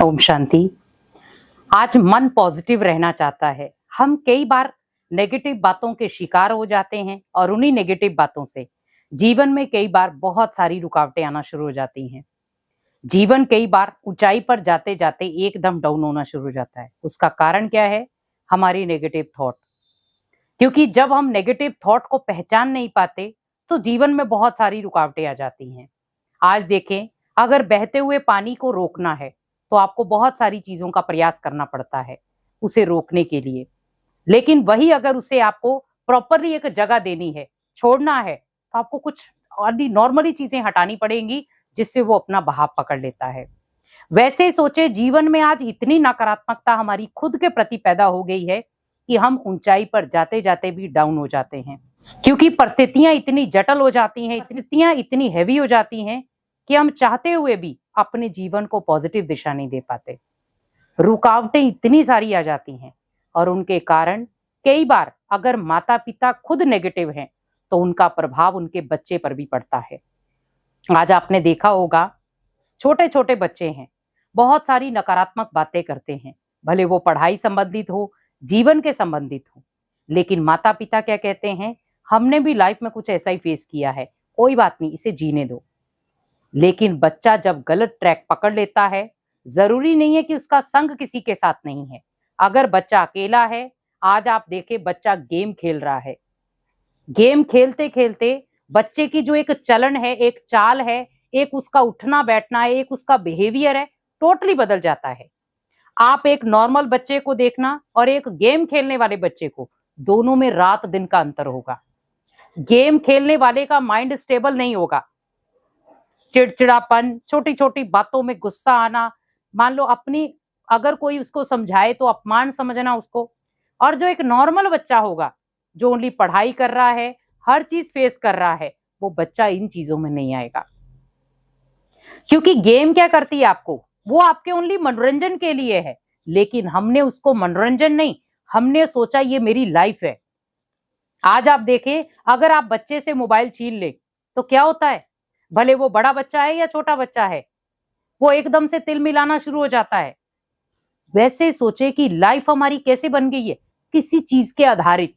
ओम शांति। आज मन पॉजिटिव रहना चाहता है। हम कई बार नेगेटिव बातों के शिकार हो जाते हैं और उन्हीं नेगेटिव बातों से जीवन में कई बार बहुत सारी रुकावटें आना शुरू हो जाती हैं। जीवन कई बार ऊंचाई पर जाते जाते एकदम डाउन होना शुरू हो जाता है। उसका कारण क्या है? हमारी नेगेटिव थॉट। क्योंकि जब हम नेगेटिव थॉट को पहचान नहीं पाते तो जीवन में बहुत सारी रुकावटें आ जाती हैं। आज देखें, अगर बहते हुए पानी को रोकना है तो आपको बहुत सारी चीजों का प्रयास करना पड़ता है उसे रोकने के लिए। लेकिन वही अगर उसे आपको प्रॉपरली एक जगह देनी है, छोड़ना है, तो आपको कुछ नॉर्मली चीजें हटानी पड़ेंगी जिससे वो अपना बहाव पकड़ लेता है। वैसे सोचे, जीवन में आज इतनी नकारात्मकता हमारी खुद के प्रति पैदा हो गई है कि हम ऊंचाई पर जाते जाते भी डाउन हो जाते हैं। क्योंकि परिस्थितियां इतनी जटिल हो जाती हैं, परिस्थितियां इतनी हैवी हो जाती हैं कि हम चाहते हुए भी अपने जीवन को पॉजिटिव दिशा नहीं दे पाते। रुकावटें इतनी सारी आ जाती हैं और उनके कारण कई बार अगर माता पिता खुद नेगेटिव हैं तो उनका प्रभाव उनके बच्चे पर भी पड़ता है। आज आपने देखा होगा, छोटे छोटे बच्चे हैं, बहुत सारी नकारात्मक बातें करते हैं, भले वो पढ़ाई संबंधित हो, जीवन के संबंधित हो। लेकिन माता पिता क्या कहते हैं? हमने भी लाइफ में कुछ ऐसा ही फेस किया है, कोई बात नहीं, इसे जीने दो। लेकिन बच्चा जब गलत ट्रैक पकड़ लेता है, जरूरी नहीं है कि उसका संग किसी के साथ नहीं है। अगर बच्चा अकेला है, आज आप देखें बच्चा गेम खेल रहा है, गेम खेलते खेलते बच्चे की जो एक चलन है, एक चाल है, एक उसका उठना बैठना है, एक उसका बिहेवियर है, टोटली बदल जाता है। आप एक नॉर्मल बच्चे को देखना और एक गेम खेलने वाले बच्चे को, दोनों में रात दिन का अंतर होगा। गेम खेलने वाले का माइंड स्टेबल नहीं होगा, चिड़चिड़ापन, छोटी छोटी बातों में गुस्सा आना, मान लो अपनी अगर कोई उसको समझाए तो अपमान समझना उसको। और जो एक नॉर्मल बच्चा होगा, जो ओनली पढ़ाई कर रहा है, हर चीज फेस कर रहा है, वो बच्चा इन चीजों में नहीं आएगा। क्योंकि गेम क्या करती है आपको? वो आपके ओनली मनोरंजन के लिए है, लेकिन हमने उसको मनोरंजन नहीं, हमने सोचा ये मेरी लाइफ है। आज आप देखें, अगर आप बच्चे से मोबाइल छीन ले तो क्या होता है? भले वो बड़ा बच्चा है या छोटा बच्चा है, वो एकदम से तिल मिलाना शुरू हो जाता है। वैसे सोचे कि लाइफ हमारी कैसे बन गई है, किसी चीज के आधारित।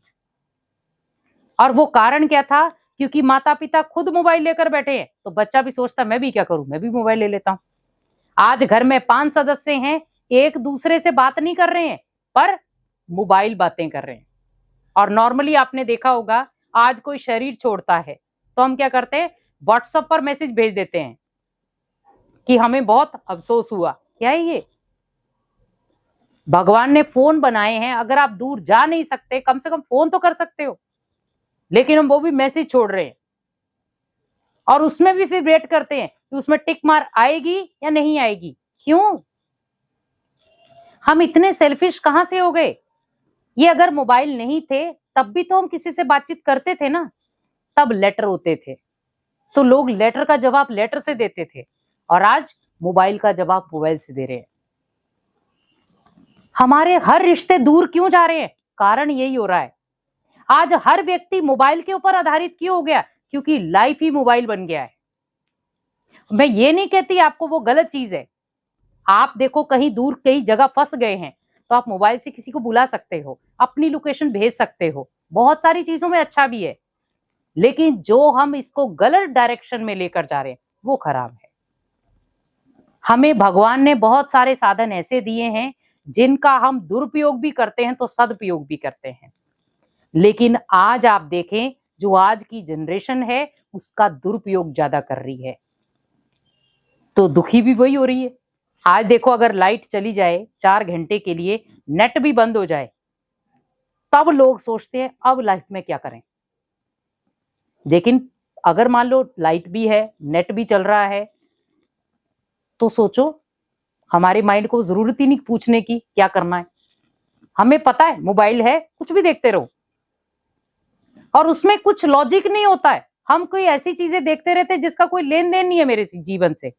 और वो कारण क्या था? क्योंकि माता पिता खुद मोबाइल लेकर बैठे हैं तो बच्चा भी सोचता मैं भी क्या करूं, मैं भी मोबाइल ले लेता हूं। आज घर में 5 सदस्य हैं, एक दूसरे से बात नहीं कर रहे हैं पर मोबाइल बातें कर रहे हैं। और नॉर्मली आपने देखा होगा, आज कोई शरीर छोड़ता है तो हम क्या करते हैं? व्हाट्सएप पर मैसेज भेज देते हैं कि हमें बहुत अफसोस हुआ। क्या है ये? भगवान ने फोन बनाए हैं, अगर आप दूर जा नहीं सकते कम से कम फोन तो कर सकते हो, लेकिन हम वो भी मैसेज छोड़ रहे हैं। और उसमें भी फिर वेट करते हैं कि उसमें टिक मार आएगी या नहीं आएगी। क्यों? हम इतने सेल्फिश कहां से हो गए? ये अगर मोबाइल नहीं थे तब भी तो हम किसी से बातचीत करते थे ना। तब लेटर होते थे तो लोग लेटर का जवाब लेटर से देते थे, और आज मोबाइल का जवाब मोबाइल से दे रहे हैं। हमारे हर रिश्ते दूर क्यों जा रहे हैं? कारण यही हो रहा है। आज हर व्यक्ति मोबाइल के ऊपर आधारित क्यों हो गया? क्योंकि लाइफ ही मोबाइल बन गया है। मैं ये नहीं कहती आपको वो गलत चीज है। आप देखो, कहीं दूर कई जगह फंस गए हैं तो आप मोबाइल से किसी को बुला सकते हो, अपनी लोकेशन भेज सकते हो, बहुत सारी चीजों में अच्छा भी है। लेकिन जो हम इसको गलत डायरेक्शन में लेकर जा रहे हैं वो खराब है। हमें भगवान ने बहुत सारे साधन ऐसे दिए हैं जिनका हम दुरुपयोग भी करते हैं तो सदुपयोग भी करते हैं। लेकिन आज आप देखें, जो आज की जनरेशन है उसका दुरुपयोग ज्यादा कर रही है, तो दुखी भी वही हो रही है। आज देखो, अगर लाइट चली जाए 4 घंटे के लिए, नेट भी बंद हो जाए, तब लोग सोचते हैं अब लाइफ में क्या करें। लेकिन अगर मान लो लाइट भी है, नेट भी चल रहा है, तो सोचो, हमारे माइंड को जरूरत ही नहीं पूछने की क्या करना है। हमें पता है मोबाइल है, कुछ भी देखते रहो, और उसमें कुछ लॉजिक नहीं होता है। हम कोई ऐसी चीजें देखते रहते हैं जिसका कोई लेन देन नहीं है मेरे जीवन से,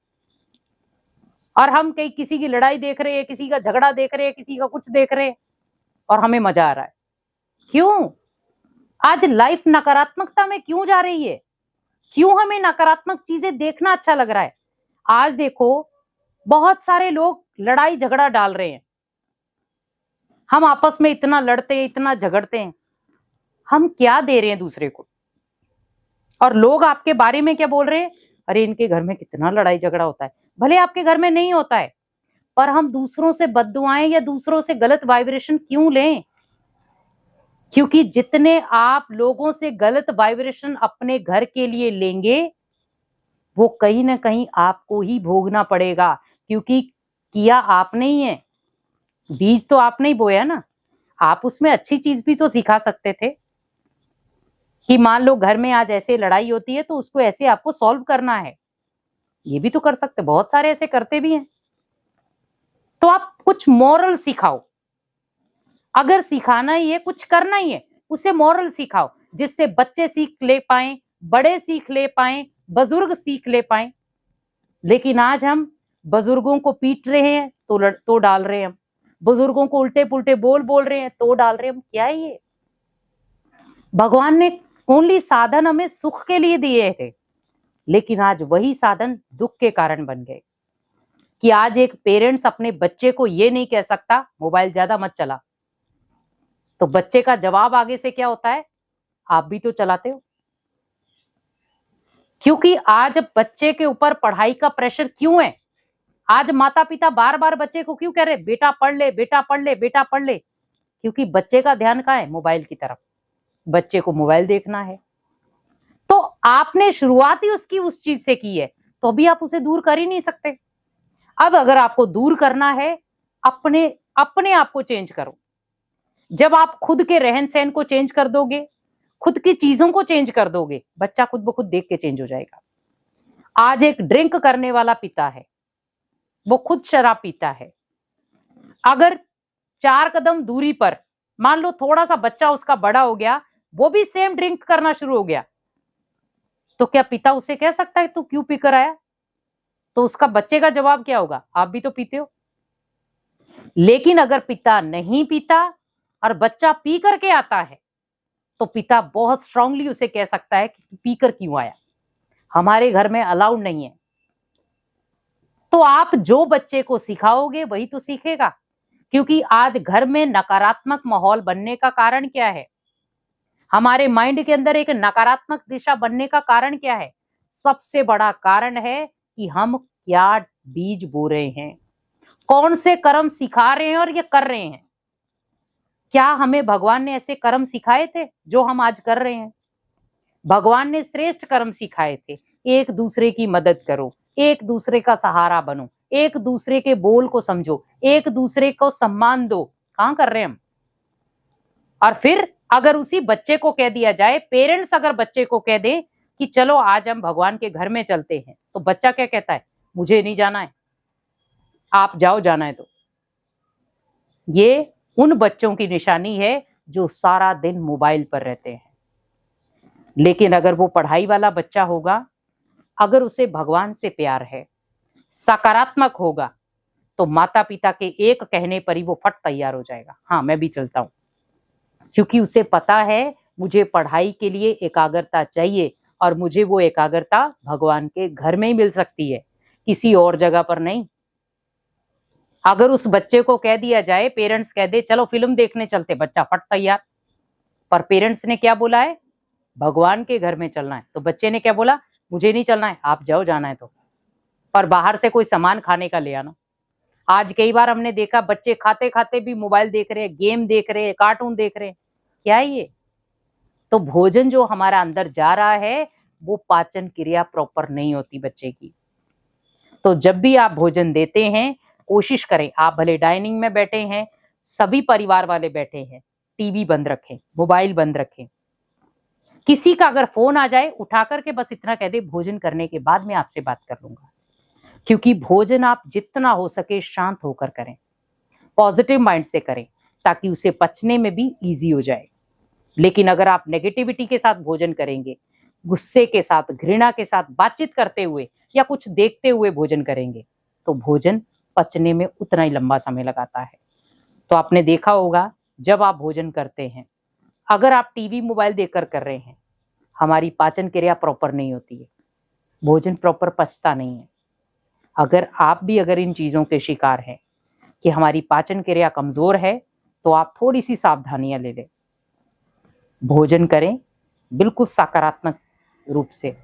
और हम कहीं किसी की लड़ाई देख रहे हैं, किसी का झगड़ा देख रहे हैं, किसी का कुछ देख रहे हैं, और हमें मजा आ रहा है। क्यों? आज लाइफ नकारात्मकता में क्यों जा रही है? क्यों हमें नकारात्मक चीजें देखना अच्छा लग रहा है? आज देखो, बहुत सारे लोग लड़ाई झगड़ा डाल रहे हैं, हम आपस में इतना लड़ते हैं, इतना झगड़ते हैं, हम क्या दे रहे हैं दूसरे को? और लोग आपके बारे में क्या बोल रहे हैं? अरे इनके घर में कितना लड़ाई झगड़ा होता है। भले आपके घर में नहीं होता है, पर हम दूसरों से बद्दुआएं या दूसरों से गलत वाइब्रेशन क्यों लें? क्योंकि जितने आप लोगों से गलत वाइब्रेशन अपने घर के लिए लेंगे, वो कहीं ना कहीं आपको ही भोगना पड़ेगा, क्योंकि किया आपने ही है, बीज तो आपने ही बोया ना। आप उसमें अच्छी चीज भी तो सिखा सकते थे कि मान लो घर में आज ऐसे लड़ाई होती है तो उसको ऐसे आपको सॉल्व करना है, ये भी तो कर सकते। बहुत सारे ऐसे करते भी हैं। तो आप कुछ मॉरल सिखाओ, अगर सिखाना ही है, कुछ करना ही है, उसे मॉरल सिखाओ, जिससे बच्चे सीख ले पाए, बड़े सीख ले पाए, बुजुर्ग सीख ले पाए। लेकिन आज हम बुजुर्गों को पीट रहे हैं तो डाल रहे हैं, हम बुजुर्गों को उल्टे पुल्टे बोल रहे हैं तो डाल रहे हैं। हम क्या है ये? भगवान ने ओनली साधन हमें सुख के लिए दिए थे, लेकिन आज वही साधन दुख के कारण बन गए। कि आज एक पेरेंट्स अपने बच्चे को ये नहीं कह सकता मोबाइल ज्यादा मत चला, तो बच्चे का जवाब आगे से क्या होता है? आप भी तो चलाते हो। क्योंकि आज बच्चे के ऊपर पढ़ाई का प्रेशर क्यों है? आज माता पिता बार बार बच्चे को क्यों कह रहे बेटा पढ़ ले, बेटा पढ़ ले, बेटा पढ़ ले? क्योंकि बच्चे का ध्यान कहाँ है? मोबाइल की तरफ। बच्चे को मोबाइल देखना है, तो आपने शुरुआत ही उसकी उस चीज से की है, तो अभी आप उसे दूर कर ही नहीं सकते। अब अगर आपको दूर करना है, अपने अपने आप को चेंज करो। जब आप खुद के रहन सहन को चेंज कर दोगे, खुद की चीजों को चेंज कर दोगे, बच्चा खुद ब खुद देख के चेंज हो जाएगा। आज एक ड्रिंक करने वाला पिता है, वो खुद शराब पीता है, अगर 4 कदम दूरी पर मान लो थोड़ा सा बच्चा उसका बड़ा हो गया, वो भी सेम ड्रिंक करना शुरू हो गया, तो क्या पिता उसे कह सकता है तू क्यों पीकर आया? तो उसका बच्चे का जवाब क्या होगा? आप भी तो पीते हो। लेकिन अगर पिता नहीं पीता और बच्चा पी करके आता है, तो पिता बहुत स्ट्रांगली उसे कह सकता है कि पीकर क्यों आया, हमारे घर में अलाउड नहीं है। तो आप जो बच्चे को सिखाओगे वही तो सीखेगा। क्योंकि आज घर में नकारात्मक माहौल बनने का कारण क्या है? हमारे माइंड के अंदर एक नकारात्मक दिशा बनने का कारण क्या है? सबसे बड़ा कारण है कि हम क्या बीज बो रहे हैं, कौन से कर्म सिखा रहे हैं और ये कर रहे हैं। क्या हमें भगवान ने ऐसे कर्म सिखाए थे जो हम आज कर रहे हैं? भगवान ने श्रेष्ठ कर्म सिखाए थे। एक दूसरे की मदद करो, एक दूसरे का सहारा बनो, एक दूसरे के बोल को समझो, एक दूसरे को सम्मान दो। कहां कर रहे हैं हम? और फिर अगर उसी बच्चे को कह दिया जाए, पेरेंट्स अगर बच्चे को कह दें कि चलो आज हम भगवान के घर में चलते हैं, तो बच्चा क्या कहता है? मुझे नहीं जाना है, आप जाओ जाना है तो। ये उन बच्चों की निशानी है जो सारा दिन मोबाइल पर रहते हैं। लेकिन अगर वो पढ़ाई वाला बच्चा होगा, अगर उसे भगवान से प्यार है, सकारात्मक होगा, तो माता पिता के एक कहने पर ही वो फट तैयार हो जाएगा, हाँ मैं भी चलता हूं। क्योंकि उसे पता है मुझे पढ़ाई के लिए एकाग्रता चाहिए, और मुझे वो एकाग्रता भगवान के घर में ही मिल सकती है, किसी और जगह पर नहीं। अगर उस बच्चे को कह दिया जाए, पेरेंट्स कह दे चलो फिल्म देखने चलते, बच्चा फट तैयार। पर पेरेंट्स ने क्या बोला है? भगवान के घर में चलना है। तो बच्चे ने क्या बोला? मुझे नहीं चलना है, आप जाओ जाना है तो। पर बाहर से कोई सामान खाने का ले आना। आज कई बार हमने देखा बच्चे खाते खाते भी मोबाइल देख रहे हैं, गेम देख रहे हैं, कार्टून देख रहे हैं। क्या है ये? तो भोजन जो हमारा अंदर जा रहा है, वो पाचन क्रिया प्रॉपर नहीं होती बच्चे की। तो जब भी आप भोजन देते हैं, कोशिश करें, आप भले डाइनिंग में बैठे हैं, सभी परिवार वाले बैठे हैं, टीवी बंद रखें, मोबाइल बंद रखें। किसी का अगर फोन आ जाए, उठा करके बस इतना कह दे भोजन करने के बाद मैं आपसे बात कर लूंगा। क्योंकि भोजन आप जितना हो सके शांत होकर करें, पॉजिटिव माइंड से करें, ताकि उसे पचने में भी इजी हो जाए। लेकिन अगर आप नेगेटिविटी के साथ भोजन करेंगे, गुस्से के साथ, घृणा के साथ बातचीत करते हुए या कुछ देखते हुए भोजन करेंगे, तो भोजन पचने में उतना ही लंबा समय लगाता है। तो आपने देखा होगा, जब आप भोजन करते हैं, अगर आप टीवी मोबाइल देखकर कर रहे हैं, हमारी पाचन क्रिया प्रॉपर नहीं होती है, भोजन प्रॉपर पचता नहीं है। अगर आप भी अगर इन चीजों के शिकार हैं, कि हमारी पाचन क्रिया कमजोर है तो आप थोड़ी सी सावधानियां ले लें। भोजन करें बिल्कुल सकारात्मक रूप से,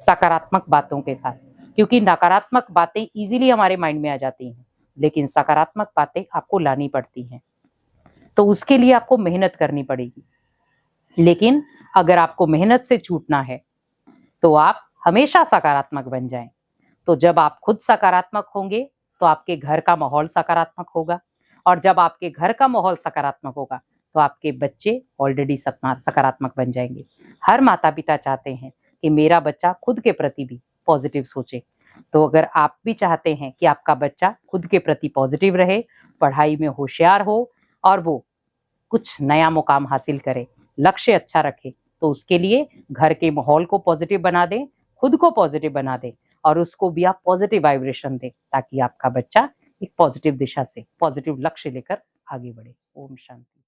सकारात्मक बातों के साथ, क्योंकि नकारात्मक बातें इजीली हमारे माइंड में आ जाती हैं, लेकिन सकारात्मक बातें आपको लानी पड़ती हैं। तो उसके लिए आपको मेहनत करनी पड़ेगी। लेकिन अगर आपको मेहनत से छूटना है तो आप हमेशा सकारात्मक बन जाएं। तो जब आप खुद सकारात्मक होंगे तो आपके घर का माहौल सकारात्मक होगा, और जब आपके घर का माहौल सकारात्मक होगा तो आपके बच्चे ऑलरेडी सकारात्मक बन जाएंगे। हर माता पिता चाहते हैं कि मेरा बच्चा खुद के प्रति भी पॉजिटिव सोचे। तो अगर आप भी चाहते हैं कि आपका बच्चा खुद के प्रति पॉजिटिव रहे, पढ़ाई में होशियार हो और वो कुछ नया मुकाम हासिल करे, लक्ष्य अच्छा रखे, तो उसके लिए घर के माहौल को पॉजिटिव बना दें, खुद को पॉजिटिव बना दें और उसको भी आप पॉजिटिव वाइब्रेशन दें, ताकि आपका बच्चा एक पॉजिटिव दिशा से पॉजिटिव लक्ष्य लेकर आगे बढ़े। ओम शांति।